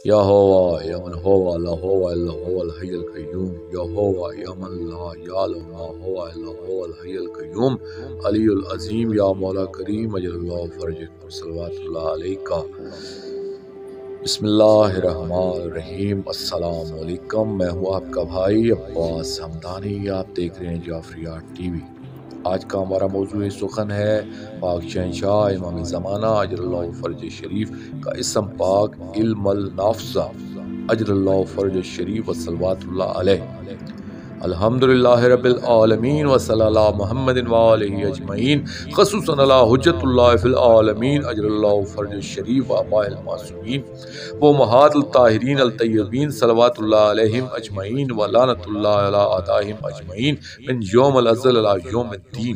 या होवा या मन होवा ला होवा इल्ला हुवल हय्युल कय्यूम या होवा या मन ला यालम मा होवा इल्ला हुवल हय्युल कय्यूम अलीयुल अज़ीम या मौला करीम अजल्लल्लाहु फरजक सल्लल्लाहु अलैका। बिस्मिल्लाहिर्रहमानिर्रहीम। अस्सलाम वालेकुम। मैं हूँ आपका भाई अब्बास हमदानी। आप देख रहे हैं जाफरिया टीवी। आज का हमारा मौजूद सुखन है पाक शहंशाह इमाम ज़माना अजरल्लाहु फ़र्ज शरीफ का इसम पाक इल्मुल नाफ़ज़ा अजरल्लाहु फ़र्ज शरीफ व सल्लल्लाहु अलैहि अल्हम्दुलिल्लाहि रब्बिल आलमीन व सल्लल्लाहु मुहम्मदिन व आलिहि अजमईन ख़ुसूसन अला हुज्जतुल्लाहि फ़िल आलमीन अजरल्लाहु फ़र्ज शरीफ व अबाइल मासूमीन व उम्महातुल ताहिरीन अल तय्यबीन सल्लल्लाहु अलैहिम अजमईन व लानतुल्लाहि अला आदाहिम अजमईन मिन यौमिल अज़ल अला यौमिद्दीन।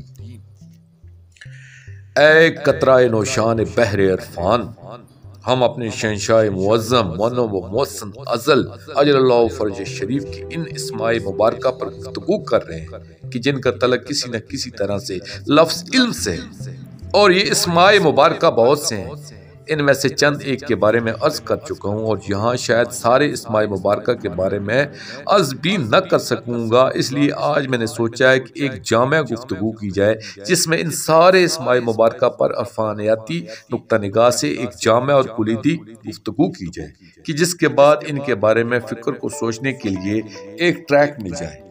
ऐ कतराए नौशान बहरे इरफान, हम अपने शहंशाह मुअज़्ज़म मुअन्नम व मुहसन अज़ल अजरल्लाहु फ़र्ज शरीफ की इन इस्माए मुबारका पर गुफ्तगू कर रहे हैं कि जिनका तलक किसी न किसी तरह से लफ्ज़ इल्म से है। और ये इस्माए मुबारका बहुत से हैं, इनमें से चंद एक के बारे में अर्ज़ कर चुका हूँ और यहाँ शायद सारे इस्माए मुबारका के बारे में अर्ज़ भी न कर सकूँगा। इसलिए आज मैंने सोचा है कि एक जामिया गुफ्तगू की जाए जिसमें इन सारे इस्माए मुबारका पर अरफानियाती नुक्ता निगाह से एक जामिया और कुलीदी गुफ्तगू की जाए कि जिसके बाद इनके बारे में फ़िक्र को सोचने के लिए एक ट्रैक मिल जाए।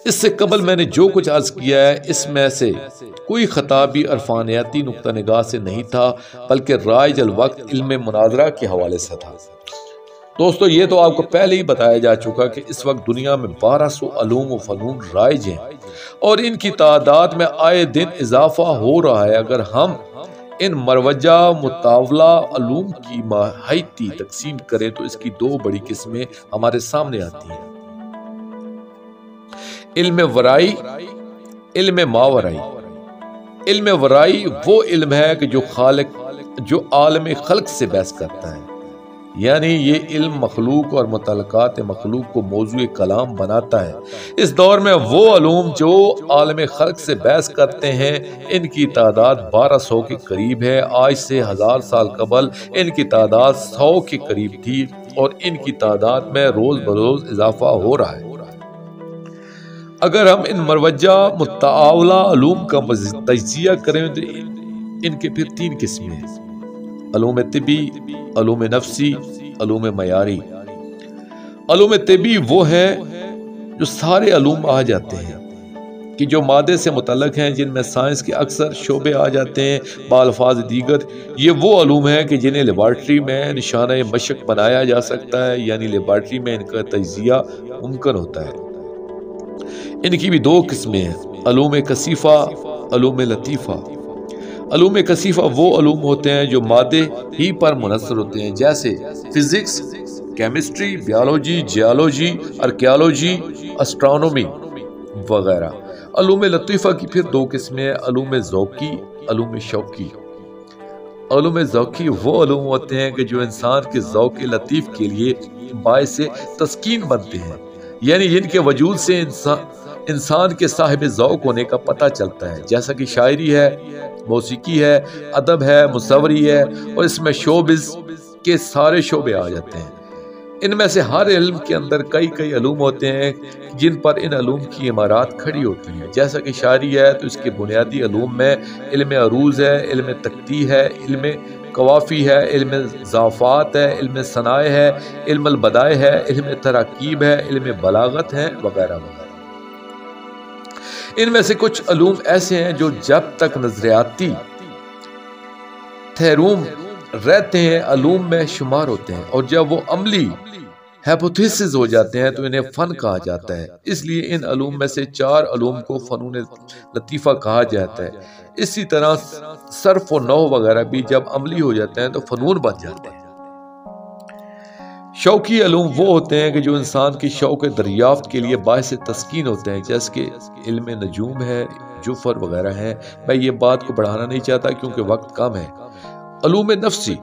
इससे कबल मैंने जो कुछ अर्ज किया है इसमें से कोई खता भी अरफानियाती नुक्ता निगाह से नहीं था, बल्कि राइज अल वक्त इल्म मुनाजरा के हवाले से था। दोस्तों, ये तो आपको पहले ही बताया जा चुका कि इस वक्त दुनिया में 1200 अलूम व फनून राइज हैं और इनकी तादाद में आए दिन इजाफा हो रहा है। अगर हम इन मरवजा मुतावला अलूम की माहिती तकसीम करें तो इसकी दो बड़ी किस्में हमारे सामने आती हैं, इल्म वराई, इल्म मावराई। इल्म वराई वो इल्म है कि जो आलम खल्क से बहस करता है, यानी ये इल्म मखलूक और मुतलकात मखलूक को मौजूए कलाम बनाता है। इस दौर में वो अलूम जो आलम खल्क से बहस करते हैं इनकी तादाद 1200 के करीब है। आज से 1000 साल कबल इनकी तादाद 100 के करीब थी और इनकी तादाद में रोज बरोज इजाफा हो रहा है। अगर हम इन मरवजा मुतावला अलूम का तज्जिया करें तो इनके फिर 3 किस्में हैं, अलूम तिबी, अलूम नफ्सी, अलूम मयारी। अलूम तिबी वो है जो सारे अलूम आ जाते हैं कि जो मादे से मुतल्लक हैं, जिनमें साइंस के अक्सर शोबे आ जाते हैं। बाल्फाज दीगर ये वो अलूम हैं कि जिन्हें लेबॉर्ट्री में निशाना मशक बनाया जा सकता है, यानी लेबॉर्ट्री में इनका तज्जिया मुमकिन होता है। इनकी भी 2 किस्में हैं, अलूम कसीफ़ा, अलूम लतीफ़ा। अलूम कसीफ़ा वो अलूम होते हैं जो मादे ही पर मुनहसर होते हैं, जैसे physics, chemistry, biology, geology, archaeology, astronomy वगैरह। अलूम लतीफ़ा की फिर 2 किस्में हैं, अलूम ज़ौक़ी, अलूम शौक़ी। अलूम ज़ौक़ी वो अलूम होते हैं कि जो इंसान के ज़ौक़ लतीफ़ के लिए बाइस तस्कीन बनते हैं, यानी जिनके वजूद से इंसान के साहिब ज़ौक़ होने का पता चलता है, जैसा कि शायरी है, मौसीकी है, अदब है, मुसव्वरी है, और इसमें शोबिज़ के सारे शोबे आ जाते हैं। इनमें से हर इल्म के अंदर कई अलूम होते हैं जिन पर इन अलूम की इमारत खड़ी होती हैं। जैसा कि शायरी है तो इसके बुनियादी अलूम में इल्म अरूज है, इल्म तख्ती है, इल्म कवाफ़ी है, इल्म ज़ाफ़ात है, इल्म सनाए है, इल्म बदाए है, इल्म तराकीब है, इल्म बलागत है वगैरह वगैरह। इनमें से कुछ अलूम ऐसे हैं जो जब तक नजरियाती थेरूम रहते हैं अलूम में शुमार होते हैं, और जब वो अमली हाइपोथेसिस हो जाते हैं तो इन्हें फ़न कहा जाता है। इसलिए इन अलूम में से 4 अलूम को फ़नून लतीफ़ा कहा जाता है। इसी तरह सर्फ और नहव वगैरह भी जब अमली हो जाते हैं तो फ़नून बन जाते हैं। शौकी अलूम वो होते हैं कि जो इंसान की शौक़ दरियाफ्त के लिए बाइस तस्कीन होते हैं, जैसे कि इल्म नजूम है, जुफर वगैरह हैं। मैं ये बात को बढ़ाना नहीं चाहता क्योंकि वक्त कम है। अलूम नफ्सी,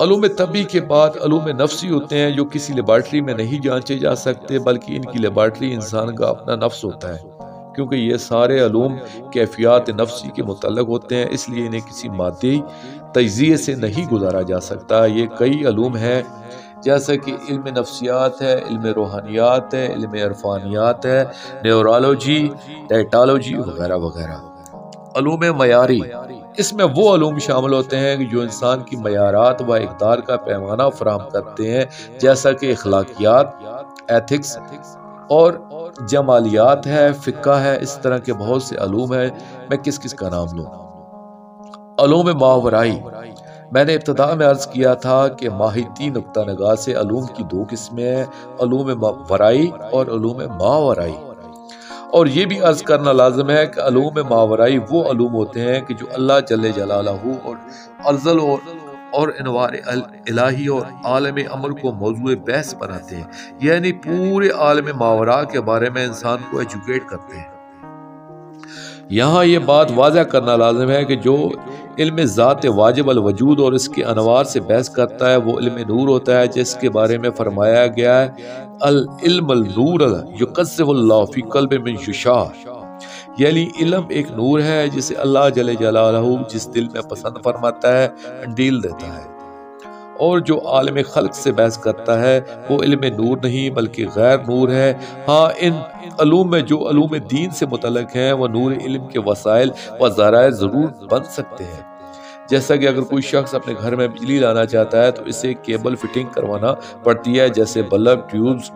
अलूम तबी के बाद अलूम नफ्सी होते हैं जो किसी लेबॉर्ट्री में नहीं जांचे जा सकते, बल्कि इनकी लेबॉर्ट्री इंसान का अपना नफ्स होता है। क्योंकि ये सारे अलूम कैफियत नफ्सी के मुतल्लक होते हैं, इसलिए इन्हें किसी मादी तज्ज़िये से नहीं गुजारा जा सकता। ये कई अलूम हैं, जैसे कि इल्म नफ्सियात है, इल्म रूहानियात है, इल्म इरफानियात है, न्यूरोलॉजी, डाइटोलॉजी वगैरह वगैरह। अलूम मयारी, इसमें वो अलूम शामिल होते हैं कि जो इंसान की मयारात व इक़दार का पैमाना फराहम करते हैं, जैसा कि अखलाकियात, एथिक्स और जमालियात है, फ़िक़्ह है। इस तरह के बहुत से अलूम हैं, मैं किस किस का नाम लूँ। अलूम मावराई, मैंने इब्तिदा में अर्ज़ किया था कि माहिती नुक्ता नगाह से अलूम की दो किस्में हैं, अलूम वराई और अलूम मावराई। और ये भी अर्ज़ करना लाज़िम है कि अलूम मावराई वो अलूम होते हैं कि जो अल्लाह जल्ले जलालहू और अज़ल और इनवार इलाही और आलम अमर को मौज़ूए बहस बनाते हैं, यानी पूरे आलम मावरा के बारे में इंसान को एजुकेट करते हैं। यहाँ ये बात वाज़ह करना लाज़िम है कि जो इल्म ज़ात वाजिब अल वजूद और इसके अनवार से बहस करता है वो इल्म नूर होता है, जिसके बारे में फरमाया गया है अल इल्म नूर युक़ज़्ज़िबुल्लाहु फ़ी क़ल्बि मन यशा, यानी इल्म एक नूर है जिसे अल्लाह जल्ले जलालहू जिस दिल में पसंद फरमाता है अंडील देता है। और जो आलम खल्क से बहस करता है वो इल्म नूर नहीं बल्कि गैर नूर है। हाँ, इन अलूम में जो अलूम दीन से मुतल्लिक़ हैं वह नूर इल्म के वसाइल व ज़राए ज़रूर बन सकते हैं। जैसा कि अगर कोई शख्स अपने घर में बिजली लाना चाहता है तो इसे केबल फिटिंग करवाना पड़ती है, जैसे बल्ब, ट्यूब्स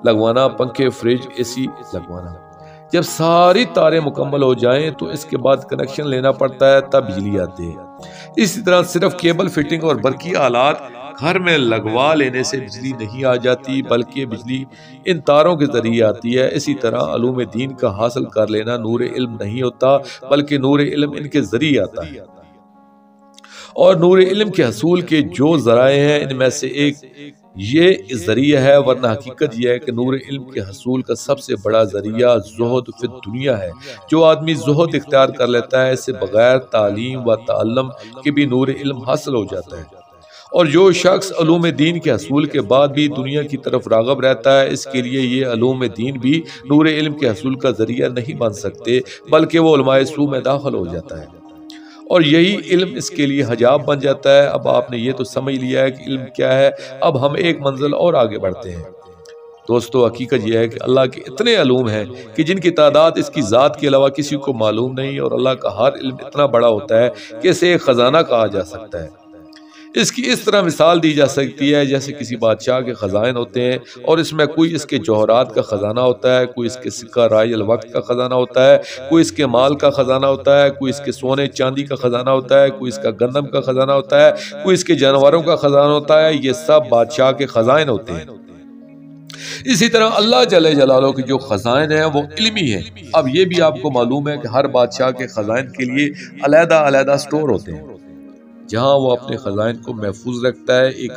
लगवाना, पंखे, फ्रिज, AC लगवाना। जब सारी तारें मुकम्मल हो जाएं तो इसके बाद कनेक्शन लेना पड़ता है, तब बिजली आती है। इसी तरह सिर्फ केबल फिटिंग और बरकी आलात घर में लगवा लेने से बिजली नहीं आ जाती, बल्कि बिजली इन तारों के जरिए आती है। इसी तरह अलूम दीन का हासिल कर लेना नूर इल्म नहीं होता बल्कि नूर इल्म इनके जरिए आता है। और नूर इल्म के हसूल के जो ज़राए हैं इनमें से एक ये ज़रिया है, वरना हकीकत यह है कि नूर इल्म के हसूल का सबसे बड़ा ज़रिया ज़ुहद फिद दुनिया है। जो आदमी ज़ुहद इख्तियार कर लेता है इससे बगैर तालीम व ताल्लुम के भी नूर इल्म हासिल हो जाता है। और जो शख्स अलूम दीन के हसूल के बाद भी दुनिया की तरफ राग़ब रहता है, इसके लिए ये अलूम दीन भी नूर इल्म के हसूल का ज़रिया नहीं बन सकते, बल्कि वो उलमाए सू में दाखिल हो जाता है और यही इल्म इसके लिए हजाब बन जाता है। अब आपने ये तो समझ लिया है कि इल्म क्या है, अब हम एक मंजिल और आगे बढ़ते हैं। दोस्तों, हकीकत यह है कि अल्लाह के इतने अलूम हैं कि जिनकी तादाद इसकी ज़ात के अलावा किसी को मालूम नहीं, और अल्लाह का हर इल्म इतना बड़ा होता है कि इसे एक ख़जाना कहा जा सकता है। इसकी इस तरह मिसाल दी जा सकती है जैसे किसी बादशाह के ख़जाइन होते हैं और इसमें कोई इसके जौहरात का ख़जाना होता है, कोई इसके सिक्का रायल वक्त का ख़जाना होता है, कोई इसके माल का ख़जाना होता है, कोई इसके सोने चांदी का ख़जाना होता है, कोई इसका गंदम का ख़जाना होता है, कोई इसके जानवरों का ख़जाना होता है। ये सब बादशाह के ख़जाइन होते हैं। इसी तरह अल्लाह जल्ले जलालहू के जो ख़जाइन हैं वो इल्मी है। अब ये भी आपको मालूम है कि हर बादशाह के ख़जाइन के लिए अलहदा अलहदा स्टोर होते हैं जहाँ वो अपने ख़जाइन को महफूज रखता है। एक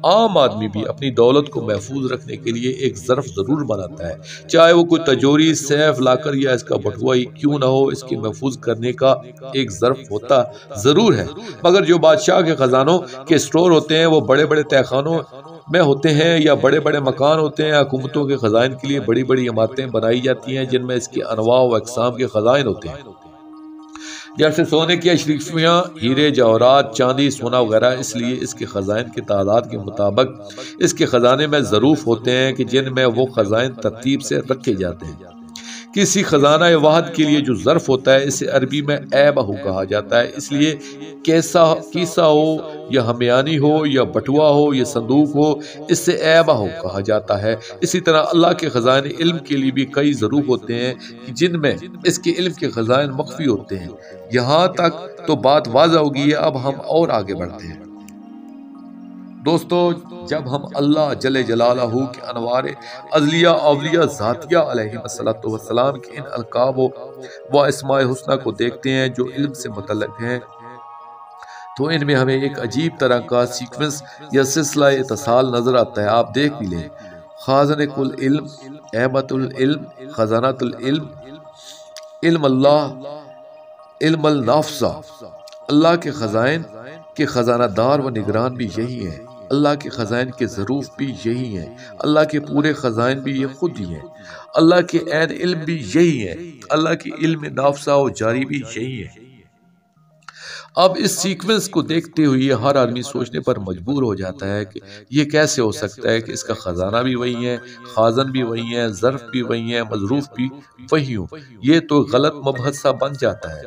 आम आदमी भी अपनी दौलत को महफूज रखने के लिए एक ज़र्फ ज़रूर बनाता है, चाहे वो कोई तजोरी, सैफ लाकर या इसका बटुआ ही क्यों ना हो, इसके महफूज करने का एक ज़र्फ होता ज़रूर है। मगर जो बादशाह के ख़जानों के स्टोर होते हैं वो बड़े बड़े तहखानों में होते हैं या बड़े बड़े मकान होते हैं। हुकूमतों के ख़जाइन के लिए बड़ी बड़ी इमारतें बनाई जाती हैं जिनमें इसके अनवा व अक़साम के ख़जाइन होते हैं, जैसे सोने की अशरीफियाँ, हीरे जवाहरात, चांदी, सोना वगैरह। इसलिए इसके ख़जाइन की तादाद के मुताबिक इसके ख़जाने में ज़रूफ होते हैं कि जिनमें वो ख़जाइन तरतीब से रखे जाते हैं। किसी ख़जाना वाहद के लिए जो ज़र्फ़ होता है इसे अरबी में ऐबहू कहा जाता है। इसलिए कीसा हो या हमियानी हो या बटुआ हो या संदूक हो, इससे ऐबहू कहा जाता है। इसी तरह अल्लाह के ख़जाने इल्म के लिए भी कई ज़रूफ होते हैं जिनमें इसके इल्म के ख़जाइन मख्फी होते हैं। यहाँ तक तो बात वाज़ह होगी। अब हम और आगे बढ़ते हैं। दोस्तों, जब हम अल्लाह जल्ले जलालहू के अनवार अज़लिया अवलिया ज़ातिया अलैहिस्सलातु वस्सलाम के इन अलक़ाब व अस्माए हुस्ना को देखते हैं जो इल्म से मुतल्लिक़ हैं, तो इनमें हमें एक अजीब तरह का सीक्वेंस या सिलसिला इत्तिसाल नजर आता है। आप देख भी लें, ख़ाज़िनुल इल्म, अहमतुल इल्म, ख़ज़ानतुल इल्म, इल्म अल्लाह, इल्म अल नाफ़्ज़ा। अल्लाह के ख़ज़ाइन के ख़ज़ानादार व निगरान भी यही हैं। अल्लाह के ख़ज़ाइन के ज़रूफ भी यही हैं। अल्लाह के पूरे ख़ज़ाइन भी ये खुद ही हैं। अल्लाह के ऐन इल्म भी यही है। अल्लाह की इल्म नाफ़्ज़ा व जारी भी यही है। अब इस सीक्वेंस को देखते हुए हर आदमी सोचने पर मजबूर हो जाता है कि ये कैसे हो सकता है कि इसका खजाना भी वही है, खाजन भी वही है, ज़र्फ भी वही है, मजरूफ भी वही हो। ये तो गलत मबहसा बन जाता है।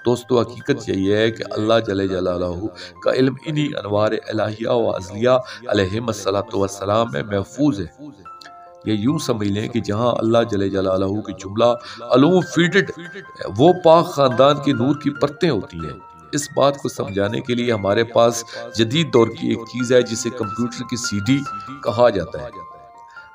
दोस्तों, हकीकत यही है कि अल्लाह जल्ल जलालहू का इल्म इन्हीं अनवार इलाहिया व अज़लिया अलैहिस्सलातु वस्सलाम में महफूज है। ये यूं समझ लें कि जहां अल्लाह जल्ल जलालहू की जुमला अलूम फीडेड वो पाक खानदान के नूर की परतें होती हैं। इस बात को समझाने के लिए हमारे पास जदीद दौर की एक चीज़ है जिसे कंप्यूटर की सीडी कहा जाता है।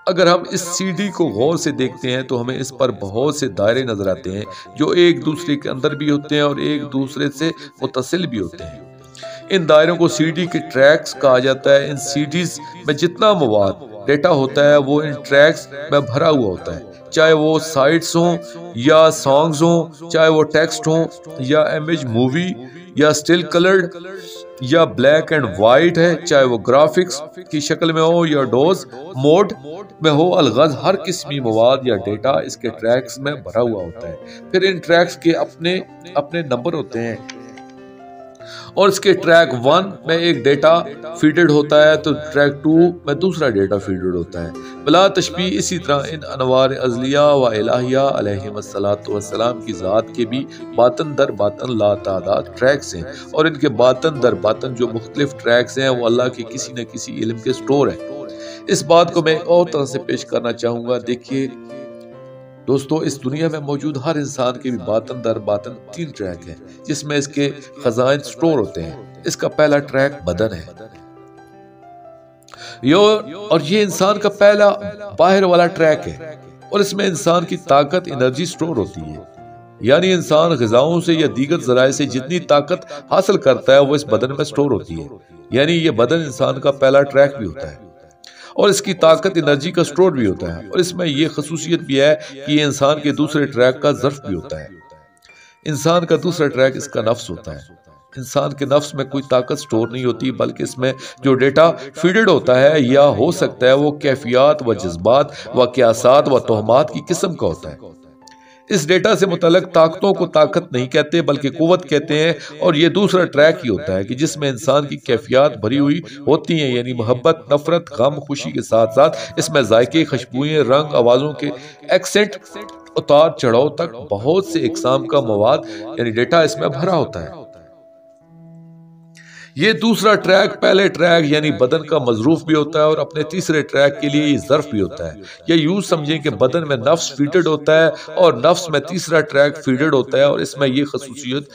अगर हम इस सीडी को गौर से देखते हैं तो हमें इस पर बहुत से दायरे नजर आते हैं जो एक दूसरे के अंदर भी होते हैं और एक दूसरे से मुत्तसिल भी होते हैं। इन दायरों को सीडी के ट्रैक्स कहा जाता है। इन सीडीज में जितना मवाद डेटा होता है वो इन ट्रैक्स में भरा हुआ होता है, चाहे वो साइट्स हों या सॉन्ग्स हों, चाहे वो टेक्स्ट हों या इमेज मूवी या स्टिल कलर्ड या ब्लैक एंड वाइट है, चाहे वो ग्राफिक्स की शक्ल में हो या डोज मोड में हो। अलगज़ हर किस्मी मवाद या डेटा इसके ट्रैक्स में भरा हुआ होता है। फिर इन ट्रैक्स के अपने अपने नंबर होते हैं और इसके ट्रैक 1 में एक डेटा फीडेड होता है तो ट्रैक 2 में दूसरा डेटा फीडेड होता है। बिला तशबीह इसी तरह इन अनवार अज़लिया व इलाहिया अलैहिस्सलातु वस्सलाम की ज़ात के भी बातन दर बातन लातादाद ट्रैक्स हैं और इनके बातन दर बातन जो मुख्तलिफ ट्रैक्स हैं वो अल्लाह के किसी न किसी इल्म के स्टोर हैं। इस बात को मैं और तरह से पेश करना चाहूँगा। देखिए दोस्तों, इस दुनिया में मौजूद हर इंसान के भी बातन दर बातन 3 ट्रैक हैं जिसमें इसके खजाइन स्टोर होते हैं। इसका पहला ट्रैक बदन है और ये इंसान का पहला बाहर वाला ट्रैक है और इसमें इंसान की ताकत एनर्जी स्टोर होती है। यानी इंसान ग़िज़ाओं से या दीगर ज़राए से जितनी ताकत हासिल करता है वो इस बदन में स्टोर होती है। यानी ये बदन इंसान का पहला ट्रैक भी होता है और इसकी ताकत एनर्जी का स्टोर भी होता है। और इसमें यह खसूसियत भी है कि ये इंसान के दूसरे ट्रैक का ज़र्फ भी होता है। इंसान का दूसरा ट्रैक इसका नफ्स होता है। इंसान के नफ्स में कोई ताकत स्टोर नहीं होती बल्कि इसमें जो डेटा फीडेड होता है या हो सकता है वो कैफियत व जज्बात व क़यासात व तोहमात की किस्म का होता है। इस डेटा से मुतल्लक ताकतों को ताकत नहीं कहते बल्कि कुव्वत कहते हैं और ये दूसरा ट्रैक ही होता है कि जिसमें इंसान की कैफियत भरी हुई होती हैं, यानी मोहब्बत, नफरत, गम, खुशी के साथ साथ इसमें जायके, खुशबुएं, रंग, आवाज़ों के एक्सेंट, उतार चढ़ाव तक बहुत से इकसाम का मवाद यानी डेटा इसमें भरा होता है। ये दूसरा ट्रैक पहले ट्रैक यानी बदन का मजरूफ भी होता है और अपने तीसरे ट्रैक के लिए ये ज़र्फ भी होता है। या यूं समझें कि बदन में नफ्स फीडेड होता है और नफ्स में तीसरा ट्रैक फीडेड होता है और इसमें ये खसूसियत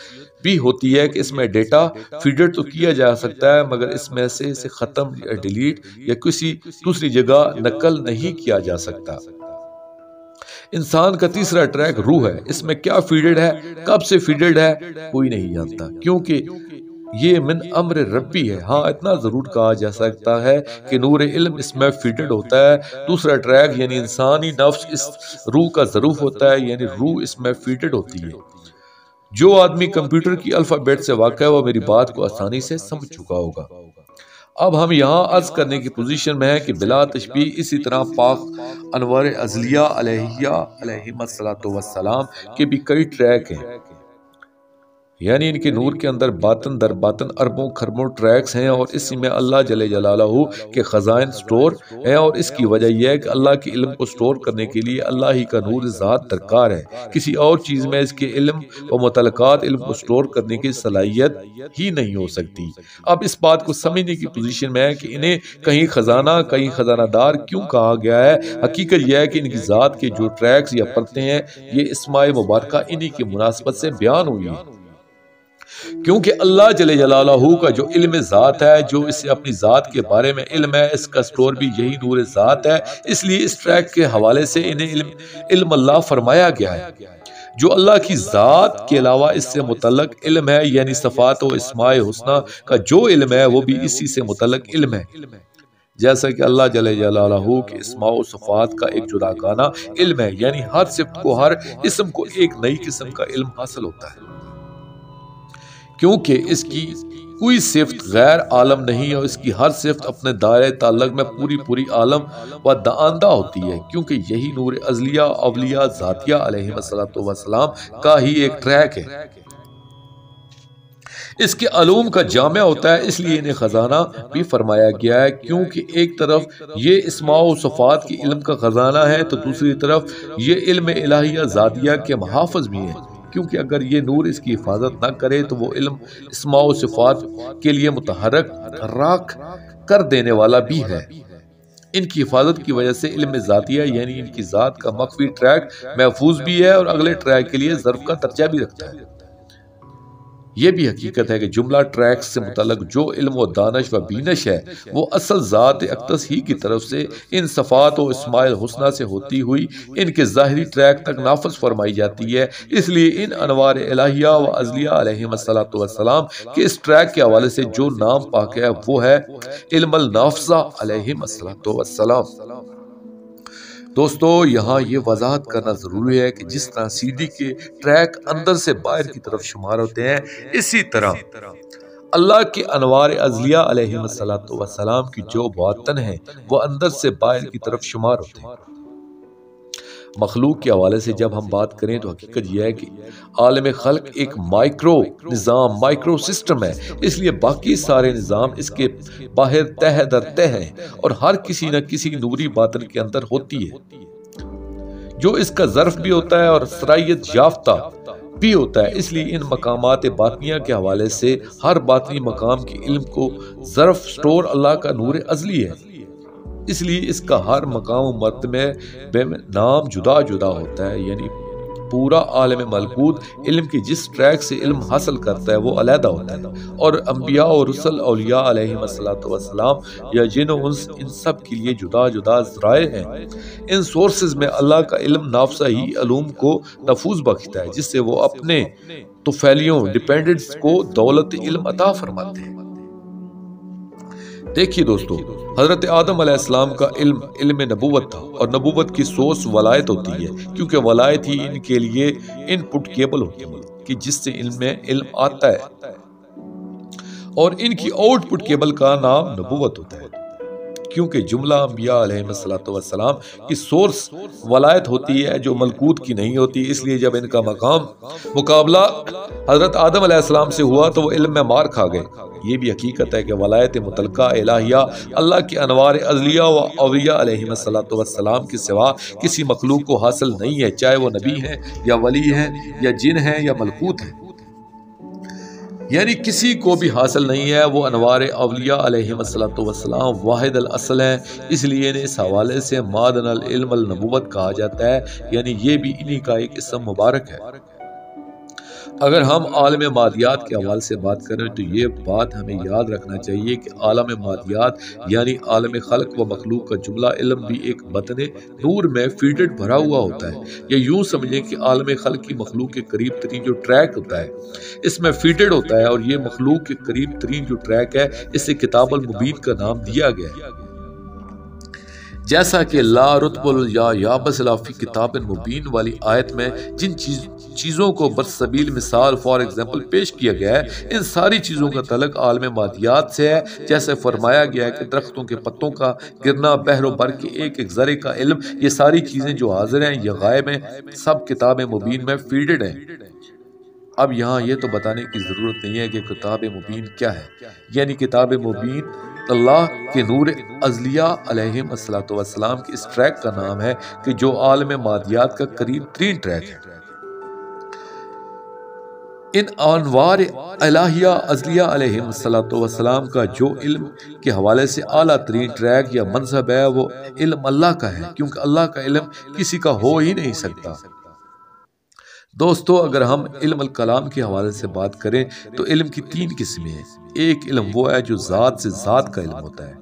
भी होती है कि इसमें डेटा फीडेड तो किया जा सकता है मगर इसमें से इसे ख़त्म या डिलीट या किसी दूसरी जगह नकल नहीं किया जा सकता। इंसान का तीसरा ट्रैक रूह है। इसमें क्या फीडेड है, कब से फीडेड है, कोई नहीं जानता क्योंकि ये मिन अम्र रब्बी है। हाँ, इतना जरूर कहा जा सकता है कि नूर इल्म इसमें फीडेड होता है। दूसरा ट्रैक यानी इंसानी नफ्स इस रूह का ज़रूफ होता है, यानी रूह इसमें फीडेड होती है। जो आदमी कंप्यूटर की अल्फ़ाबेट से वाक़ है वो मेरी बात को आसानी से समझ चुका होगा। अब हम यहाँ अर्ज करने की पोजीशन में है कि बिला तशबीह इसी तरह पाक अनवार अज़लिया अलैहिस्सलातु वस्सलाम के भी कई ट्रैक हैं, यानी इनके नूर के अंदर बातन दर बातन अरबों खरबों ट्रैक्स हैं और इसी में अल्लाह जल्ल जलालहू के खजाइन स्टोर हैं। और इसकी वजह यह है कि अल्लाह के इल्म को स्टोर करने के लिए अल्लाह ही का नूर ज़ात दरकार है। किसी और चीज़ में इसके इल्म व मुतलकात इल्म को स्टोर करने की सलाहियत ही नहीं हो सकती। अब इस बात को समझने की पोजीशन में है कि इन्हें कहीं खजाना कहीं खजानादार क्यों कहा गया है। हकीकत यह है कि इनकी ज़ात के जो ट्रैक्स या परतें हैं ये इस्माए मुबारका इन्हीं की मुनासबत से बयान हुई है, क्योंकि अल्लाह जल्ल जलालहू का जो इल्म ज़ात है, जो इसे अपनी ज़ात के बारे में इल्म है, इसका स्टोर भी यही नूर ज़ात है। इसलिए इस ट्रैक के हवाले से इन्हें इल्म अल्लाह फरमाया गया है। जो अल्लाह की ज़ात के अलावा इससे मुतल्लक इल्म है, यानी सफ़ात व इस्माए हुस्ना का जो इल्म है वो भी इसी से मुतल्लक इल्म है। जैसा कि अल्लाह जल्ल जलालहू के इस्मा व सफ़ात का एक जुदागाना इल्म है, यानी हर सिफ्त को, हर इसम को एक नई किस्म का इल्म हासिल होता है, क्योंकि इसकी कोई सिफ्त गैर आलम नहीं और इसकी हर सिफ्त अपने दायरे ताल्लुक में पूरी पूरी आलम व दांदा होती है, क्योंकि यही नूर अज़लिया अवलिया ज़ातिया अलैहिस्सलातु वस्सलाम का ही एक ट्रैक है। इसके अलूम का जामिया होता है, इसलिए इन्हें खजाना भी फरमाया गया है, क्योंकि एक तरफ ये इस्मा व सफ़ात की इल्म का खजाना है तो दूसरी तरफ ये इल्म इलाहिया ज़ातिया के मुहाफ़िज़ भी हैं, क्योंकि अगर ये नूर इसकी हिफाजत ना करे तो वो इल्म इस्मा व सिफ़ात के लिए मुतहर्रिक राख कर देने वाला भी है। इनकी हिफाजत की वजह से इल्म ज़ातिया यानी इनकी ज़ात का मख्फी ट्रैक महफूज भी है और अगले ट्रैक के लिए ज़र्फ का दर्जा भी रखता है। यह भी हकीकत है कि जुमला ट्रैक से मुतल्लक जो इल्म व दानश व बीनश है वो असल ज़ात अक़दस ही की तरफ से इन सफ़ात व इस्माइल हुस्ना से होती हुई इनके ज़ाहिरी ट्रैक तक नाफज फरमाई जाती है। इसलिए इन अनवार इलाहिया व अज़लिया अलैहिमुस्सलातु वस्सलाम के इस ट्रैक के हवाले से जो नाम पाक है वो है इल्मुल नाफ़िज़ा अलैहिमुस्सलातु वस्सलाम। दोस्तों, यहाँ ये वजाहत करना ज़रूरी है कि जिस तरह सीडी के ट्रैक अंदर से बाहर की तरफ शुमार होते हैं, इसी तरह अल्लाह के अनवार अज़लिया अलैहिमुस्सलातु वस्सलाम की जो बातन है वो अंदर से बाहर की तरफ शुमार होते हैं। मखलूक के हवाले से जब हम बात करें तो हकीकत यह है कि आलम खल्क एक माइक्रो निज़ाम, माइक्रो सिस्टम है, इसलिए बाकी सारे निज़ाम इसके बाहर तह दर तह हैं और हर किसी न किसी नूरी बातन के अंदर होती है, जो इसका ज़र्फ भी होता है और सरायत याफ्ता भी होता है। इसलिए इन मकामात बातनिया के हवाले से हर बातनी मकाम के इल्म को ज़र्फ स्टोर अल्लाह का नूर अज़ली है, इसलिए इसका हर मकाम मर्तबे में नाम जुदा जुदा होता है। यानी पूरा आलम मलकूत इल्म के जिस ट्रैक से इल्म हासिल करता है वो अलहदा होता है, और अंबिया और रुसल औलिया अलैहिमुस्सलातु वस्सलाम या जिन इन सब के लिए जुदा जुदा ज़राए हैं। इन सोर्सेज में अल्लाह का इल्म नाफ़सा ही अलूम को नफूज बख्शता है, जिससे वो अपने तुफैलियों डिपेंडेंट्स को दौलत इल्म अता फरमाते हैं। देखिए दोस्तों, हजरत आदम अलैहिस्सलाम का इल्म नबूवत था, और नबूवत की सोर्स वलायत होती है, क्योंकि वलायत ही इनके लिए इनपुट केबल होती है कि जिससे इल्म आता है, और इनकी आउटपुट केबल का नाम नबूवत होता है, क्योंकि जुमला अंबिया अलैहिमुस्सलातु वस्सलाम की सोर्स वलायत होती है जो मलकूत की नहीं होती। इसलिए जब इनका मुकाबला हजरत आदम अलैहिस्सलाम से हुआ तो वो इल्म में मार खा गए। ये भी हकीकत है कि वलायत मुतलका इलाहिया अल्लाह के अनवार अज़लिया व औलिया अलैहिमुस्सलातु वस्सलाम के सिवा किसी मखलूक को हासिल नहीं है, चाहे वो नबी हैं या वली हैं या जिन हैं या मलकूत हैं, यानी किसी को भी हासिल नहीं है। वो अनवार औलिया अलैहिमुस्सलातु वस्सलाम वाहिद अल असल हैं, इसलिए इन्हें इस हवाले से मादन अल इल्म अल नबूवत कहा जाता है, यानी ये भी इन्हीं का एक इस्म मुबारक है। अगर हम आलम मादियात के हवाले से बात करें तो ये बात हमें याद रखना चाहिए कि आलम मादियात यानी आलम खल्क व मखलूक का जुमला इल्म भी एक बतने नूर में फीडेड भरा हुआ होता है, या यूँ समझें कि आलम खल्क की मखलूक के करीब तरीन जो ट्रैक होता है इसमें फीडेड होता है, और ये मखलूक के करीब तरीन जो ट्रैक है इसे किताबुल मुबीन का नाम दिया गया है। जैसा कि ला रुतबुल या बसलाफी किताब मुबीन वाली आयत में जिन चीज़ों को बरसबील मिसाल फॉर एग्जाम्पल पेश किया गया है, इन सारी चीज़ों का तल्लुक आलम मादियात से है। जैसे फरमाया गया है कि दरख्तों के पत्तों का गिरना, बहरो बर के एक ज़रे का इल्म, ये सारी चीज़ें जो हाजिर हैं या गायब हैं, सब किताब मुबीन में फीडेड हैं। अब यहाँ ये तो बताने की ज़रूरत नहीं है कि किताब मुबीन क्या है, यानी किताब मुबीन अल्लाह के नूर अज़लिया अलैहिमुस्सलातु वस्सलाम के इस ट्रैक का नाम है कि जो आलम मादियात का करीब तरीन ट्रैक है। इन अनवार इलाहिया अज़लिया अलैहिमुस्सलातु वस्सलाम का जो इल्म के हवाले से आला तरीन ट्रैक या मनसब है वो इल्म अल्लाह का है, क्योंकि अल्लाह का इल्म किसी का हो ही नहीं सकता। दोस्तों, अगर हम इल्म कलाम के हवाले से बात करें तो इल्म की तीन किस्में हैं। एक इल्म वो है जो ज़ात से ज़ात का इल्म होता है,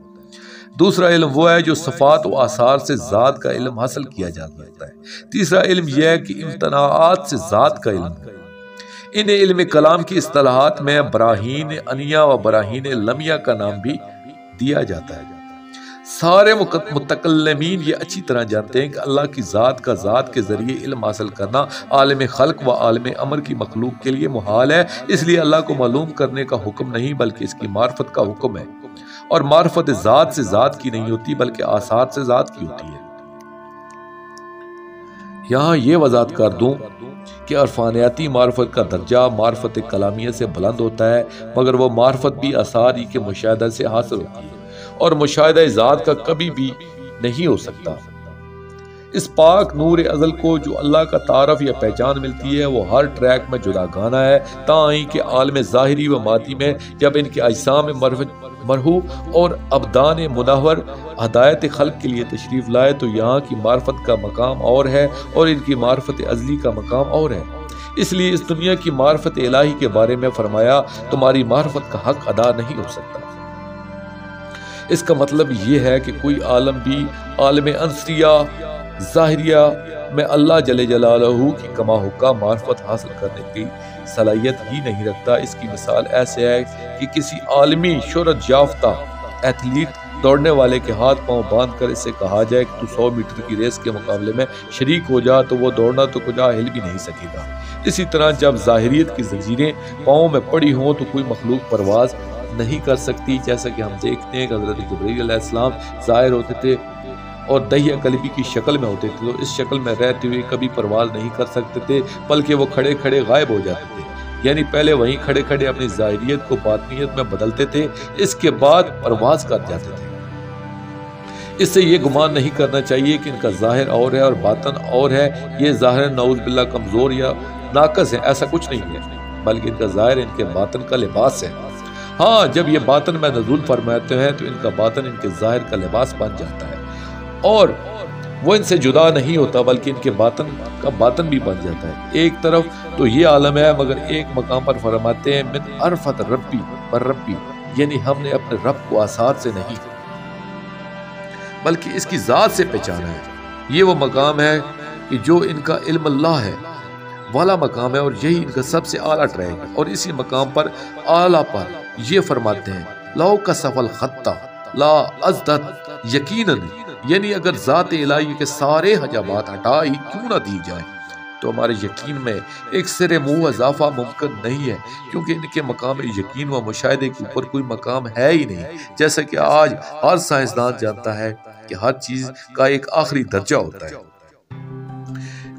दूसरा इल्म वो है जो सफ़ात व आसार से ज़ात का इल्म हासिल किया जा सकता है, तीसरा इल्म यह है कि इम्तनाआत से ज़ात का इल्म है। इन इल्म कलाम की इस्तिलाहात में बराहीन अनिया व बराहीन लमिया का नाम भी दिया जाता है। सारे मुतकल्लिमीन ये अच्छी तरह जानते हैं कि अल्लाह की ज़ात का ज़ात के ज़रिए इल्म हासिल करना आलम खल्क व आलम अमर की मखलूक के लिए मुहाल है। इसलिए अल्लाह को मालूम करने का हुक्म नहीं बल्कि इसकी मार्फत का हुक्म है, और मार्फत ज़ात से ज़ात की नहीं होती बल्कि आसार से ज़ात की होती है। यहाँ ये वजाहत कर दूं कि अरफानियाती मार्फत का दर्जा मार्फत कलामियत से बुलंद होता है, मगर वो मार्फत भी आसारी के मुशाहदा से हासिल होती है और मुशाहदा ज़ात का कभी भी नहीं हो सकता। इस पाक नूर अज़ल को जो अल्लाह का तारफ़ या पहचान मिलती है वो हर ट्रैक में जुदा गाना है, ताई के आलम ज़ाहिरी व माती में जब इनके अजसाम मरहू और अबदान मुनव्वर हदायत खल्क के लिए तशरीफ़ लाए तो यहाँ की मार्फत का मकाम और है और इनकी मार्फत अज़ली का मकाम और है। इसलिए इस दुनिया की मार्फत इलाही के बारे में फरमाया, तुम्हारी मार्फत का हक अदा नहीं हो सकता। इसका मतलब ये है कि कोई आलम भी आलम अंसरिया ज़ाहिरिया में अल्लाह जले जलालहू की कमा हुक्का मार्फत हासिल करने की सलाहियत ही नहीं रखता। इसकी मिसाल ऐसे है कि किसी आलमी शोहरत याफ्ता एथलीट दौड़ने वाले के हाथ पांव बांध कर इससे कहा जाए कि तू 100 मीटर की रेस के मुकाबले में शरीक हो जा, तो वो दौड़ना तो कुछ हिल भी नहीं सकेगा। इसी तरह जब ज़ाहिरियत की ज़ंजीरें पाँव में पड़ी हों तो कोई मखलूक परवाज़ नहीं कर सकती। जैसा कि हम देखते हैं कि हज़रत जिब्रील अलैहिस्सलाम ज़ाहिर होते थे और दहिया कल्बी की शक्ल में होते थे, तो इस शक्ल में रहते हुए कभी परवाज़ नहीं कर सकते थे, बल्कि वो खड़े खड़े गायब हो जाते थे। यानी पहले वहीं खड़े खड़े अपनी ज़ाहिरियत को बातनियत में बदलते थे, इसके बाद परवाज़ कर जाते थे। इससे ये गुमान नहीं करना चाहिए कि इनका ज़ाहिर और है और बातन और है। ये ज़ाहिर नऊज़ बिल्लाह कमज़ोर या नाकस है, ऐसा कुछ नहीं है, बल्कि इनका ज़ाहिर इनके बातन का लिबास है। हाँ, जब ये बातन में नज़ूल फरमाते हैं तो इनका बातन इनके ज़ाहिर का लिबास बन जाता है और वो इनसे जुदा नहीं होता, बल्कि इनके बातन का बातन भी बन जाता है। एक तरफ तो ये आलम है, मगर एक मकाम पर फरमाते हैं मिन अरफत रब्बी पर रब्बी, यानी हमने अपने रब को आसार से नहीं बल्कि इसकी ज़ात से पहचाना है। ये वो मकाम है कि जो इनका इल्म अल्लाह है वाला मकाम है और यही इनका सबसे आला ट्रैक है। और इसी मकाम पर आला पर ये फरमाते हैं लो का सफल खत्ता ला अज़दत यकीनन, यानी अगर ज़ात इलाही के सारे हजाबात हटा ही क्यों ना दी जाए तो हमारे यकीन में एक सिरे मुँह इजाफा मुमकिन नहीं है, क्योंकि इनके मकाम यकीन व मुशाहिदे के ऊपर कोई मकाम है ही नहीं। जैसा कि आज हर साइंसदान जानता है कि हर चीज़ का एक आखिरी दर्जा होता है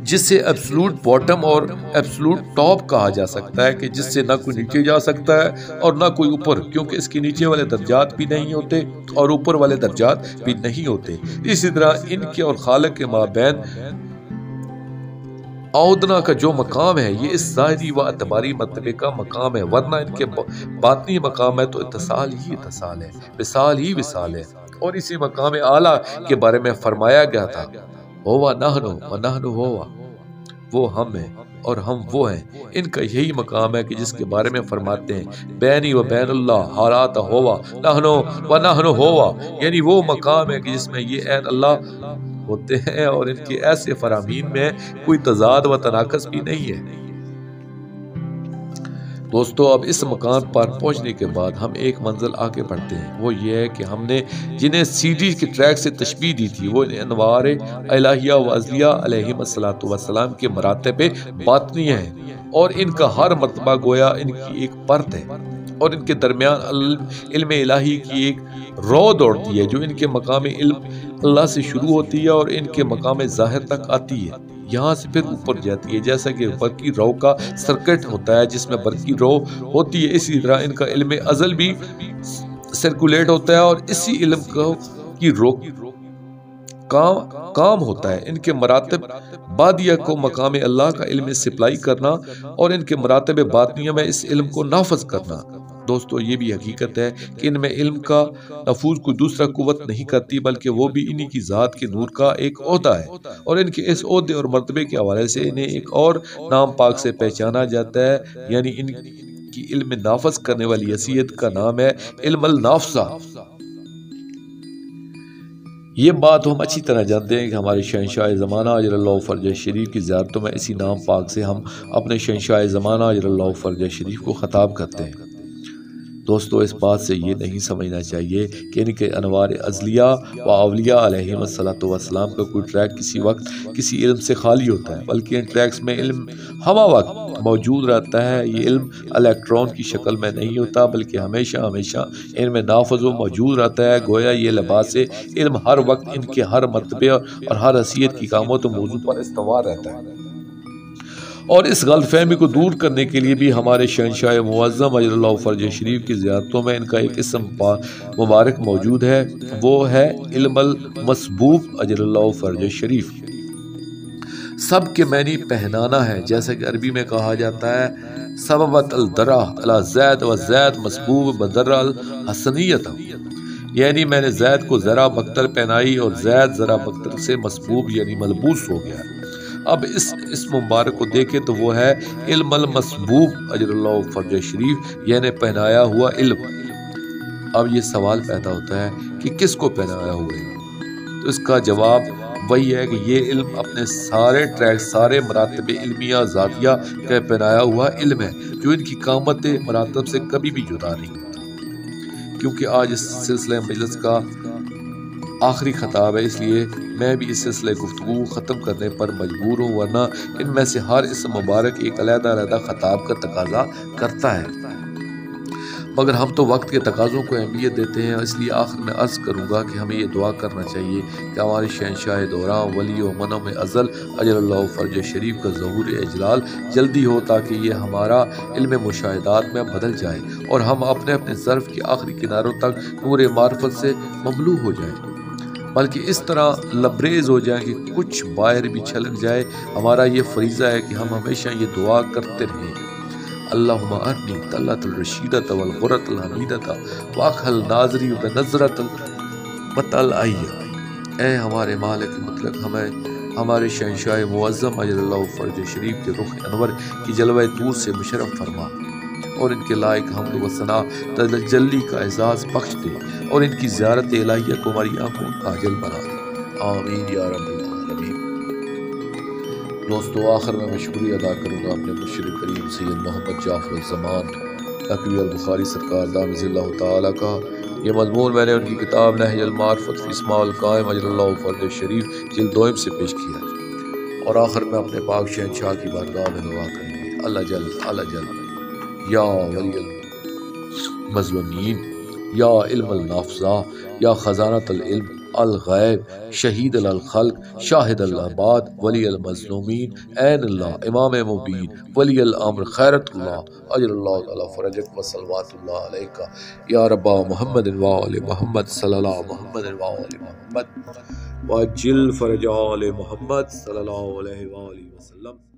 जिससे एब्सोल्यूट बॉटम और एब्सोल्यूट टॉप कहा जा सकता है, कि जिससे ना कोई नीचे जा सकता है और ना कोई ऊपर, क्योंकि इसके नीचे वाले दर्जात भी नहीं होते और ऊपर वाले दर्जात भी नहीं होते। इसी तरह इनके और खालिक के माबैन औदना का जो मकाम है ये इस ज़ाहिरी व अतबारी मर्तबे का मकाम है, वरना इनके बातनी मकाम है तो इत्तिसाल ही इत्तिसाल है, विसाल ही विसाल है। और इसी मकाम आला के बारे में फरमाया गया था होवा नहनु व नहनु होवा, वो हम हैं और हम वो हैं। इनका यही मकाम है कि जिसके बारे में फरमाते हैं बैनी व बैनुल्लाह हालात होवा नहनु व नहनु होवा, यानी वो मकाम है कि जिसमें ये ऐन अल्लाह होते हैं और इनके ऐसे फरामीन में कोई तजाद व तनाकस भी नहीं है। दोस्तों, अब इस मकाम पर पहुंचने के बाद हम एक मंजिल आगे बढ़ते हैं, वो ये है कि हमने जिन्हें सीडी के ट्रैक से तशबीह दी थी वो अनवार इलाहिया व अज़लिया अलैहिस्सलातु वस्सलाम के मरातबे बातनी हैं और इनका हर मर्तबा गोया इनकी एक परत है और इनके दरमियान इल्म इलाही की एक रो दौड़ती है जो इनके मकाम इल्म अल्लाह से शुरू होती है और इनके मकाम ज़ाहिर तक आती है, यहाँ से फिर ऊपर जाती है। जैसा कि बरकी रो का सर्किट होता है जिसमें बरकी रो होती है, इसी तरह इनका इल्म अज़ल भी सर्कुलेट होता है और इसी इल्म की रो काम होता है। इनके मरातब बादिया को मकाम अल्लाह का इल्म सप्लाई करना और इनके मरातब बातनिया में इस इल्म को नाफज करना। दोस्तों, ये भी हकीकत है कि इनमें इल्म का नफूज कोई दूसरा कुव्वत नहीं करती, बल्कि वो भी इन्हीं की ज़ात के नूर का एक ओहदा है और इनके इस ओहदे और मर्तबे के हवाले से इन्हें एक और नाम पाक से पहचाना जाता है, यानी इनकी इल्म नाफज करने वाली हैसियत का नाम है इल्मुल नाफसा। ये बात हम अच्छी तरह जानते हैं कि हमारे शहंशाह ज़माना अजरल्लाहु फ़रजह शरीफ की ज़ियारतों में इसी नाम पाक से हम अपने शहंशाह ज़माना अजरल्लाहु फ़रजह शरीफ को ख़ताब करते हैं। दोस्तों, इस बात से ये नहीं समझना चाहिए कि इनके अनवार अज़लिया व अवलिया अलैहिस्सलातु वस्सलाम का कोई ट्रैक किसी वक्त किसी इल्म से खाली होता है, बल्कि इन ट्रैक्स में इल्म हमा वक्त मौजूद रहता है। ये इल्म इलेक्ट्रॉन की शक्ल में नहीं होता, बल्कि हमेशा हमेशा इनमें नाफज़ मौजूद रहता है। गोया ये लिबास इल्म हर वक्त इनके हर मर्तबे और हर हैसियत की कामों तो मौजूद पर इस्तवार रहता है और इस गलतफहमी को दूर करने के लिए भी हमारे शहंशाह मुअज़्ज़म अजरल्लाहु फ़र्ज शरीफ की ज़ियारतों में इनका एक इसम मुबारक मौजूद है, वो है इल्मुल मसबूब अजरल्लाहु फ़र्ज शरीफ। सब के मैनी पहनाना है, जैसे कि अरबी में कहा जाता है सबबत अल दरा अला ज़ैद व ज़ैद मसबूब बदर अल हसनियत, यानी मैंने ज़ैद को ज़रा बख्तर पहनाई और ज़ैद ज़रा बख्तर से मसबूब यानी मलबूस हो गया। अब इस मुबारक को देखें तो वो है इल्मुल मसबूब अजरल्लाहु फ़र्ज शरीफ, यानी पहनाया हुआ इल्म। अब ये सवाल पैदा होता है कि किसको पहनाया हुआ इल्म, तो इसका जवाब वही है कि ये इल्म अपने सारे ट्रैक, सारे मरातब इल्मिया ज़ातिया का पहनाया हुआ इल्म है, जो इनकी कामत मरातब से कभी भी जुदा नहीं होता। क्योंकि आज इस सिलसिले मजलिस का आखिरी खताब है, इसलिए मैं भी इस सिलसिले गुफ्तगू ख़त्म करने पर मजबूर हूँ, वरना इनमें से हर इस मुबारक एक अलग-अलग खताब का तकाजा करता है, मगर हम तो वक्त के तकाज़ों को अहमियत देते हैं। इसलिए आखिर में अर्ज़ करूँगा कि हमें ये दुआ करना चाहिए कि हमारे शहंशाह दौरां वली व मनम अज़ल अजरल्लाहु फ़र्ज शरीफ का ज़हूर इजलाल जल्दी हो, ताकि ये हमारा इल्म मुशाहिदात में बदल जाए और हम अपने अपने ज़र्फ़ के आखिरी किनारों तक नूर मार्फत से ममलू हो जाए, बल्कि इस तरह लबरेज़ हो जाए कि कुछ बाहर भी छलक जाए। हमारा ये फ़रीज़ा है कि हम हमेशा ये दुआ करते रहें, अल्लाहुम्मा अरनी तल्लतल रशीदत वल गुरतल हमीदत वाखल नाज़री बनज़रतल मतल आइया। ए हमारे मालिक मतलब हमें हमारे शहंशाह मुअज़्ज़म अजरल्लाहु फ़र्ज शरीफ के रुख अनवर की जलवा तूर से मुशर्रफ फरमा और इनके लायक हम्द व सना तजल्ली का एजाज़ बख्श दे और इनकी ज़ियारत इलाहिया को हमारी आँखों का काजल बना दे, आमीन या रब्बल आलमीन। दोस्तों, आखिर में मैं शुक्रिया अदा करूँगा अपने मुर्शिद करीम सैयद मोहम्मद जाफ़र ज़मान नक़वी अल बुखारी सरकार दामज़िल्लाहु ताला का। ये मज़मून मैंने उनकी किताब नहजुल मारिफ़त फ़ी इस्माउल कायम अजरल्लाहु फ़र्ज शरीफ जिल्द 2 से पेश किया। और आखिर में अपने पाक शहंशाह की बारगाह में दुआ करेंगे, अल्लाह जल या वलियल मज़लूमीन, या इल्मुल नाफ़ज़ा, या ख़ज़ानतुल इल्म अल गैब, शहीद अल खल्क, शाहिद अल अबाद, वली अल मज़लूमीन, ऐन अल्लाह, इमाम मुबीन, वली अल अम्र, खैरतुल्लाह, अजरल्लाहु तआला फ़रजक व सल्लल्लाहु अलैका या रब्बा मुहम्मद व आले मुहम्मद सल्लल्लाहु मुहम्मद व आले मुहम्मद व अज्जिल फ़रज आले मुहम्मद सल्लल्लाहु अलैहि व आलिहि वसल्लम।